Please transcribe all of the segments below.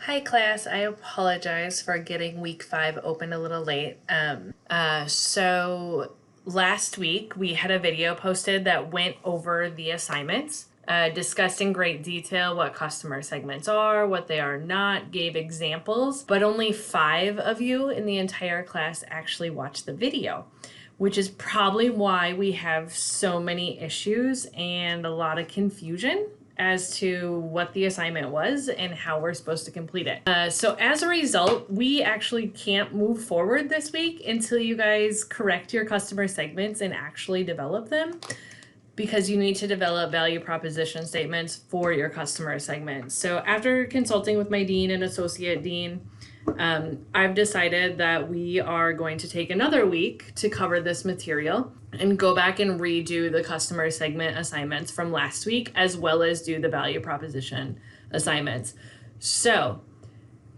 Hi class, I apologize for getting week 5 open a little late. So last week we had a video posted that went over the assignments, discussed in great detail what customer segments are, what they are not, gave examples, but only 5 of you in the entire class actually watched the video, which is probably why we have so many issues and a lot of confusion as to what the assignment was and how we're supposed to complete it. So as a result, we actually can't move forward this week until you guys correct your customer segments and actually develop them, because you need to develop value proposition statements for your customer segments. So after consulting with my dean and associate dean, I've decided that we are going to take another week to cover this material and go back and redo the customer segment assignments from last week, as well as do the value proposition assignments. So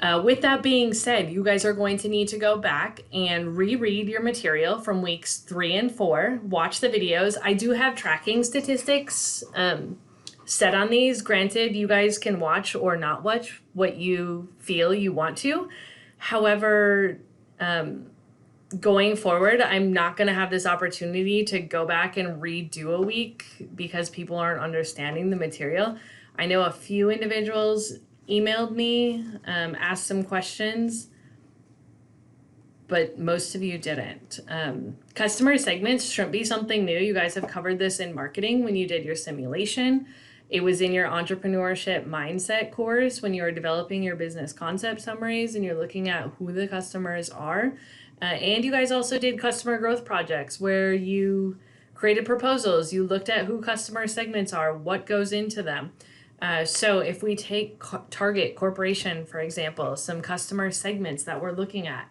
with that being said, you guys are going to need to go back and reread your material from weeks 3 and 4, watch the videos. I do have tracking statistics set on these. Granted, you guys can watch or not watch what you feel you want to. However, going forward, I'm not going to have this opportunity to go back and redo a week because people aren't understanding the material. I know a few individuals emailed me, asked some questions, but most of you didn't. Customer segments shouldn't be something new. You guys have covered this in marketing when you did your simulation. It was in your entrepreneurship mindset course when you were developing your business concept summaries and you're looking at who the customers are. And you guys also did customer growth projects where you created proposals. You looked at who customer segments are, what goes into them. So if we take Target Corporation, for example, some customer segments that we're looking at.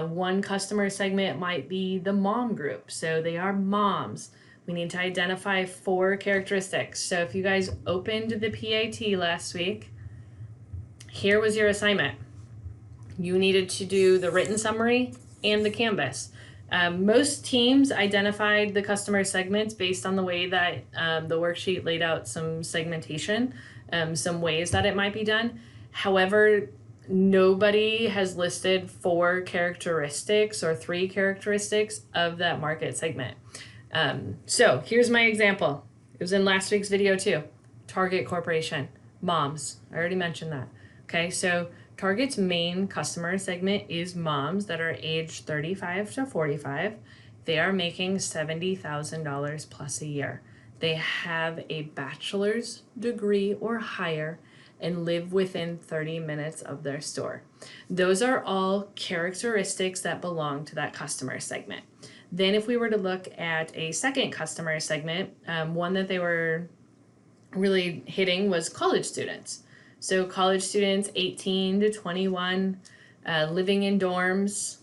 One customer segment might be the mom group. So they are moms. We need to identify 4 characteristics. So if you guys opened the PAT last week, here was your assignment. You needed to do the written summary and the canvas. Most teams identified the customer segments based on the way that the worksheet laid out some segmentation, some ways that it might be done. However, nobody has listed 4 characteristics or 3 characteristics of that market segment. So here's my example. It was in last week's video too. Target Corporation, moms. I already mentioned that. Okay, so Target's main customer segment is moms that are aged 35 to 45. They are making $70,000 plus a year. They have a bachelor's degree or higher and live within 30 minutes of their store. Those are all characteristics that belong to that customer segment. Then if we were to look at a second customer segment, one that they were really hitting was college students. So college students 18 to 21, living in dorms,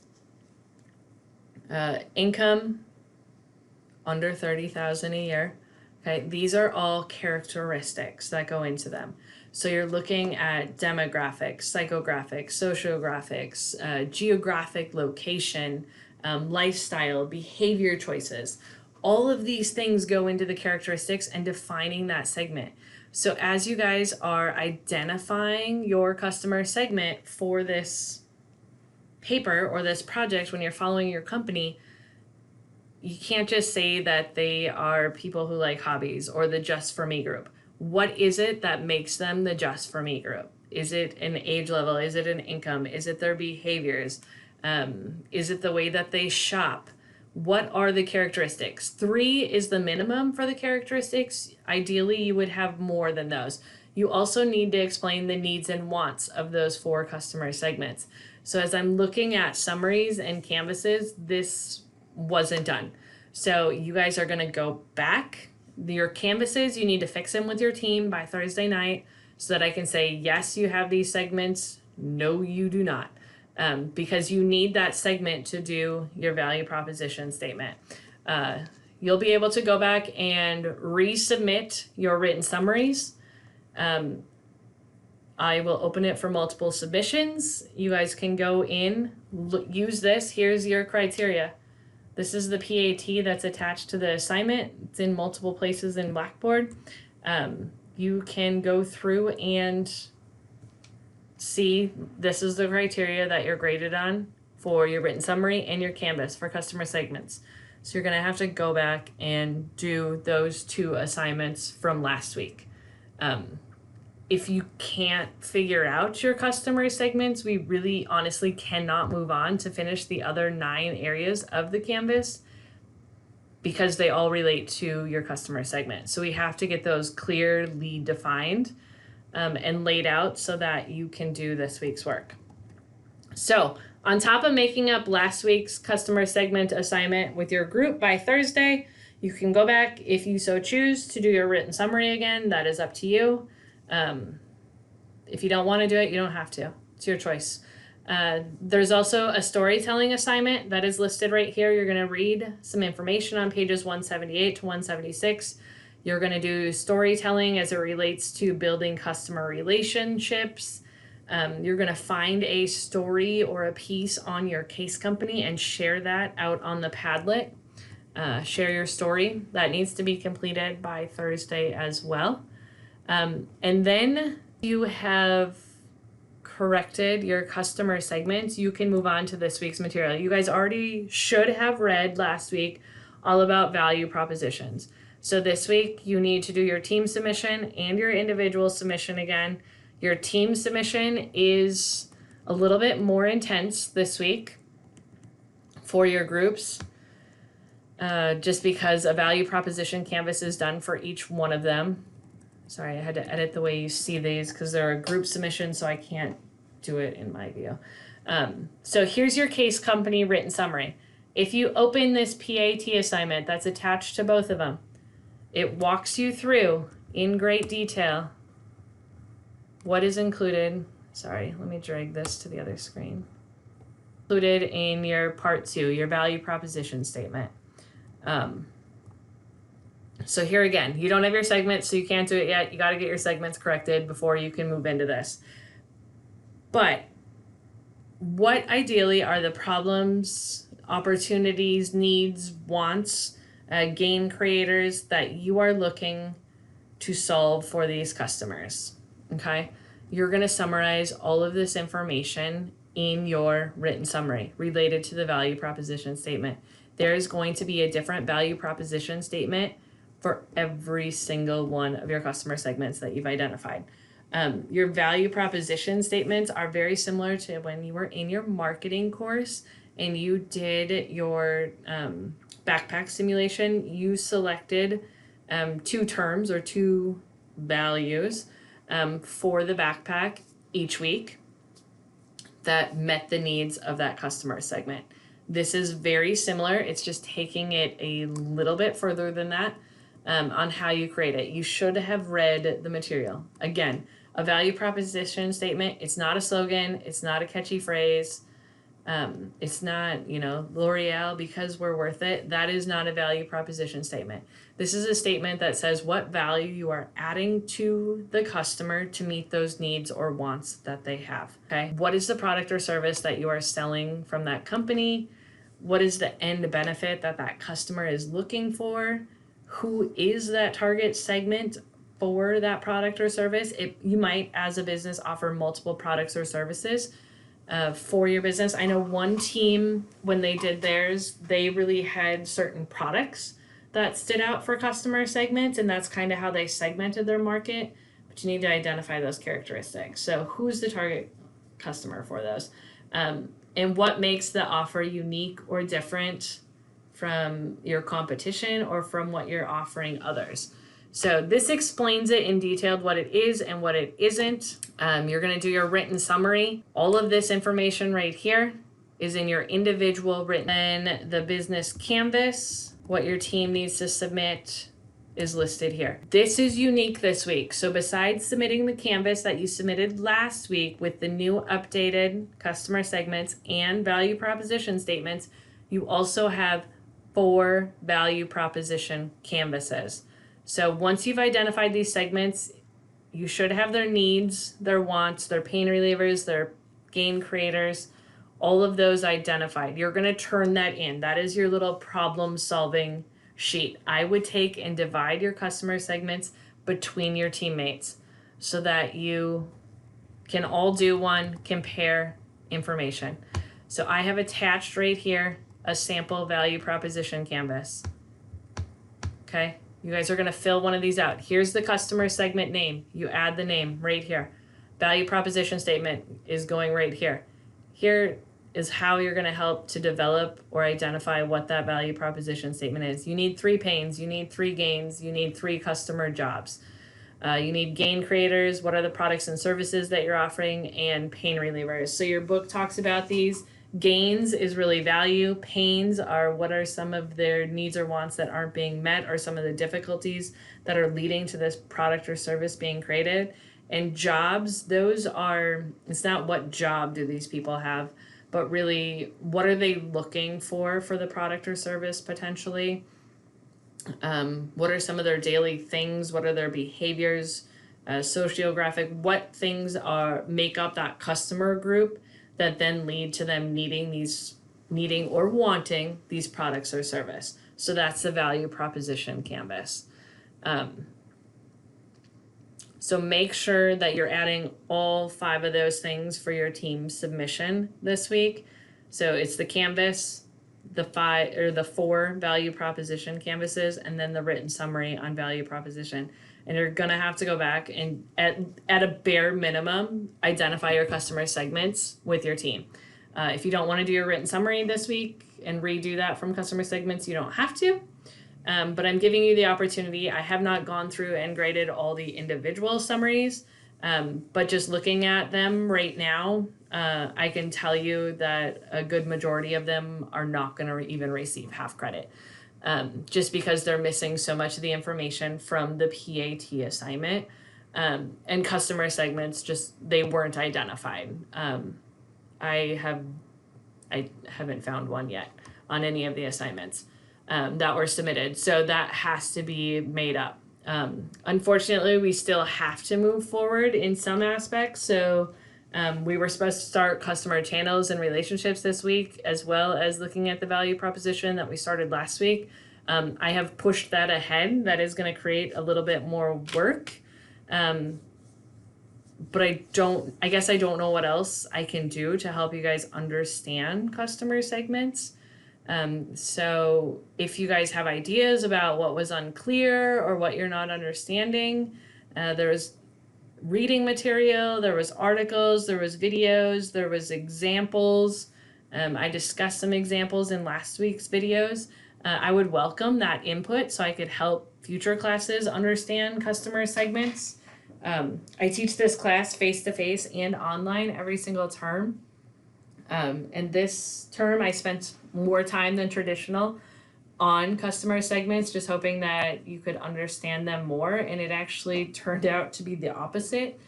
income under 30,000 a year. Okay, these are all characteristics that go into them. So you're looking at demographics, psychographics, sociographics, geographic location, lifestyle, behavior choices. All of these things go into the characteristics and defining that segment. So as you guys are identifying your customer segment for this paper or this project when you're following your company, you can't just say that they are people who like hobbies or the Just For Me group. What is it that makes them the Just For Me group? Is it an age level? Is it an income? Is it their behaviors? Is it the way that they shop? What are the characteristics? 3 is the minimum for the characteristics. Ideally, you would have more than those. You also need to explain the needs and wants of those 4 customer segments. So as I'm looking at summaries and canvases, this wasn't done. So you guys are going to go back. Your canvases, you need to fix them with your team by Thursday night so that I can say, yes, you have these segments. No, you do not. Because you need that segment to do your value proposition statement. You'll be able to go back and resubmit your written summaries. I will open it for multiple submissions. You guys can go in, use this. Here's your criteria. This is the PAT that's attached to the assignment. It's in multiple places in Blackboard. You can go through and see this is the criteria that you're graded on for your written summary and your Canvas for customer segments. So you're gonna have to go back and do those 2 assignments from last week. If you can't figure out your customer segments, we really honestly cannot move on to finish the other 9 areas of the Canvas because they all relate to your customer segment. So we have to get those clearly defined and laid out so that you can do this week's work. So on top of making up last week's customer segment assignment with your group by Thursday, you can go back if you so choose to do your written summary again. That is up to you. If you don't want to do it, you don't have to. It's your choice. There's also a storytelling assignment that is listed right here. You're going to read some information on pages 178 to 176. You're going to do storytelling as it relates to building customer relationships. You're going to find a story or a piece on your case company and share that out on the Padlet. Share your story. That needs to be completed by Thursday as well. And then you have corrected your customer segments. You can move on to this week's material. You guys already should have read last week all about value propositions. So this week you need to do your team submission and your individual submission again. Your team submission is a little bit more intense this week for your groups, just because a value proposition canvas is done for each one of them. Sorry, I had to edit the way you see these because they're a group submission, so I can't do it in my view. So here's your case company written summary. If you open this PAT assignment that's attached to both of them, it walks you through in great detail what is included. Sorry, let me drag this to the other screen. Included in your part 2, your value proposition statement. So here again, you don't have your segments, so you can't do it yet. You got to get your segments corrected before you can move into this. But what ideally are the problems, opportunities, needs, wants, gain creators that you are looking to solve for these customers? Okay, you're going to summarize all of this information in your written summary related to the value proposition statement. There is going to be a different value proposition statement for every single one of your customer segments that you've identified. Your value proposition statements are very similar to when you were in your marketing course and you did your backpack simulation. You selected 2 terms or 2 values for the backpack each week that met the needs of that customer segment. This is very similar. It's just taking it a little bit further than that on how you create it. You should have read the material. Again, a value proposition statement, it's not a slogan, it's not a catchy phrase, it's not, L'Oreal because we're worth it. That is not a value proposition statement. This is a statement that says what value you are adding to the customer to meet those needs or wants that they have. Okay. What is the product or service that you are selling from that company? What is the end benefit that that customer is looking for? Who is that target segment for that product or service? You might, as a business, offer multiple products or services for your business. I know one team, when they did theirs, they really had certain products that stood out for customer segments, and that's kind of how they segmented their market. But you need to identify those characteristics. So who's the target customer for those? And what makes the offer unique or different from your competition or from what you're offering others. So this explains it in detail, what it is and what it isn't. You're going to do your written summary. All of this information right here is in your individual written. Then the business canvas, what your team needs to submit is listed here. This is unique this week. So besides submitting the canvas that you submitted last week with the new updated customer segments and value proposition statements, you also have 4 value proposition canvases. So once you've identified these segments, you should have their needs, their wants, their pain relievers, their gain creators, all of those identified. You're going to turn that in. That is your little problem solving sheet. I would take and divide your customer segments between your teammates so that you can all do one, compare information. So I have attached right here a sample value proposition canvas. Okay, you guys are going to fill one of these out. Here's the customer segment name. You add the name right here. Value proposition statement is going right here. Here is how you're going to help to develop or identify what that value proposition statement is. You need 3 pains, you need 3 gains, you need 3 customer jobs. You need gain creators, what are the products and services that you're offering, and pain relievers. So your book talks about these. Gains is really value. Pains are what are some of their needs or wants that aren't being met, or some of the difficulties that are leading to this product or service being created. And jobs, those are, it's not what job do these people have, but really what are they looking for the product or service potentially. What are some of their daily things? What are their behaviors? Sociographic, what things make up that customer group that then lead to them needing or wanting these products or service. So that's the value proposition canvas. So make sure that you're adding all 5 of those things for your team submission this week. So it's the canvas, the 4 value proposition canvases, and then the written summary on value proposition. And you're gonna have to go back and at a bare minimum, identify your customer segments with your team. If you don't want to do your written summary this week and redo that from customer segments, you don't have to. But I'm giving you the opportunity. I have not gone through and graded all the individual summaries, but just looking at them right now, I can tell you that a good majority of them are not going to even receive half credit. Just because they're missing so much of the information from the PAT assignment, and customer segments, just they weren't identified. I haven't found one yet on any of the assignments that were submitted, so that has to be made up. Unfortunately, we still have to move forward in some aspects, so we were supposed to start customer channels and relationships this week, as well as looking at the value proposition that we started last week. I have pushed that ahead. That is going to create a little bit more work. But I guess I don't know what else I can do to help you guys understand customer segments. So if you guys have ideas about what was unclear or what you're not understanding, there was reading material, there was articles, there was videos, there was examples. I discussed some examples in last week's videos. I would welcome that input so I could help future classes understand customer segments. I teach this class face-to-face and online every single term. And this term I spent more time than traditional on customer segments, just hoping that you could understand them more, and it actually turned out to be the opposite.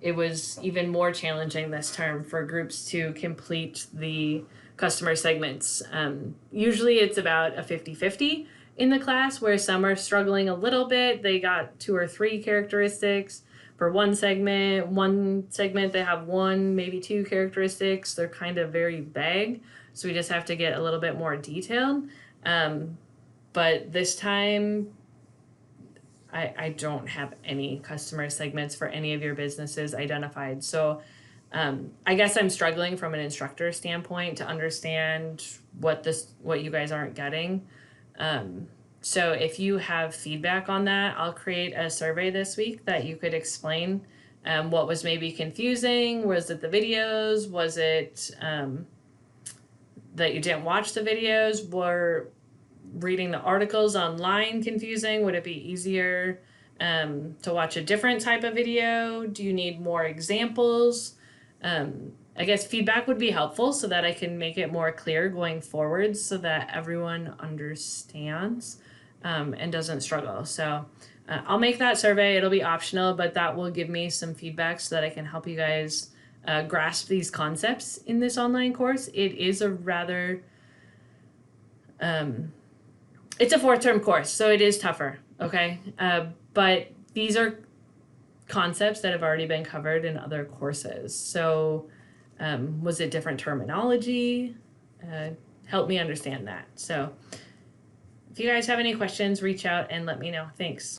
It was even more challenging this term for groups to complete the customer segments. Usually it's about a 50-50 in the class, where some are struggling a little bit. They got 2 or 3 characteristics for one segment they have 1, maybe 2 characteristics. They're kind of very vague, so we just have to get a little bit more detailed. But this time I don't have any customer segments for any of your businesses identified. So I guess I'm struggling from an instructor standpoint to understand what you guys aren't getting. So if you have feedback on that, I'll create a survey this week that you could explain what was maybe confusing. Was it the videos? Was it that you didn't watch the videos? Were reading the articles online confusing? Would it be easier to watch a different type of video? Do you need more examples? I guess feedback would be helpful so that I can make it more clear going forward so that everyone understands and doesn't struggle. So I'll make that survey. It'll be optional, but that will give me some feedback so that I can help you guys grasp these concepts in this online course. It is a rather, it's a 4-term course, so it is tougher, okay? But these are concepts that have already been covered in other courses. So was it different terminology? Help me understand that. So if you guys have any questions, reach out and let me know. Thanks.